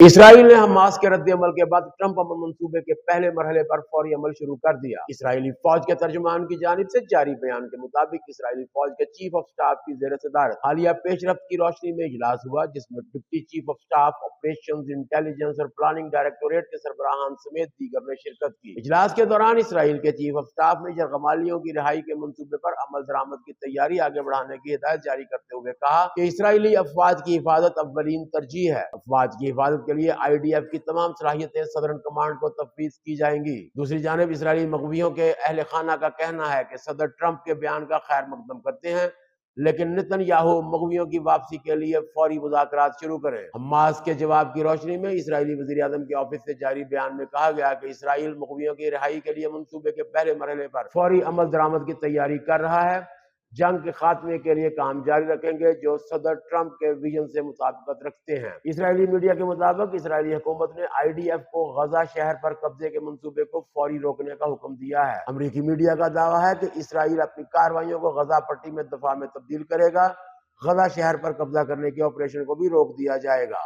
اسرائیل نے حماس کے رد عمل کے بعد ٹرمپ امن منصوبے کے پہلے مرحلے پر فوری عمل شروع کر دیا۔ اسرائیلی فوج کے ترجمان کی جانب سے جاری بیان کے مطابق اسرائیلی فوج کے چیف آف سٹاف کی زیر صدارت حالیہ پیش رفت کی روشنی میں اجلاس ہوا، جس میں deputy chief of staff, operations, intelligence اور پلاننگ ڈائریکٹوریٹ کے سربراہان سمیت دیگر نے شرکت کی۔ اجلاس کے دوران اسرائیل کے چیف آف سٹاف نے یرغمالیوں کی رہائی کے منصوبے پر عمل درآمد کی تیاری آگے بڑھانے کی ہدایت جاری کرتے ہوئے کہا کہ اسرائیلی افواج کی حفاظت اولین ترجیح ہے۔ افواج کی حفاظت کے لیے IDF کی تمام صلاحیتیں صدرن کمانڈ کو تفویض کی جائیں گی۔ دوسری جانب اسرائیلی مغویوں کے اہل خانہ کا کہنا ہے کہ صدر ٹرمپ کے بیان کا خیر مقدم کرتے ہیں، لیکن نتن یاہو مغویوں کی واپسی کے لیے فوری مذاکرات شروع کریں۔ حماس کے جواب کی روشنی میں اسرائیلی وزیر اعظم کے آفس سے جاری بیان میں کہا گیا کہ اسرائیل مغویوں کی رہائی کے لیے منصوبے کے پہلے مرحلے پر فوری عمل درآمد کی تیاری کر رہا ہے، جنگ کے خاتمے کے لیے کام جاری رکھیں گے جو صدر ٹرمپ کے ویژن سے مطابقت رکھتے ہیں۔ اسرائیلی میڈیا کے مطابق اسرائیلی حکومت نے IDF کو غزہ شہر پر قبضے کے منصوبے کو فوری روکنے کا حکم دیا ہے۔ امریکی میڈیا کا دعویٰ ہے کہ اسرائیل اپنی کارروائیوں کو غزہ پٹی میں دفاع میں تبدیل کرے گا۔ غزہ شہر پر قبضہ کرنے کے آپریشن کو بھی روک دیا جائے گا۔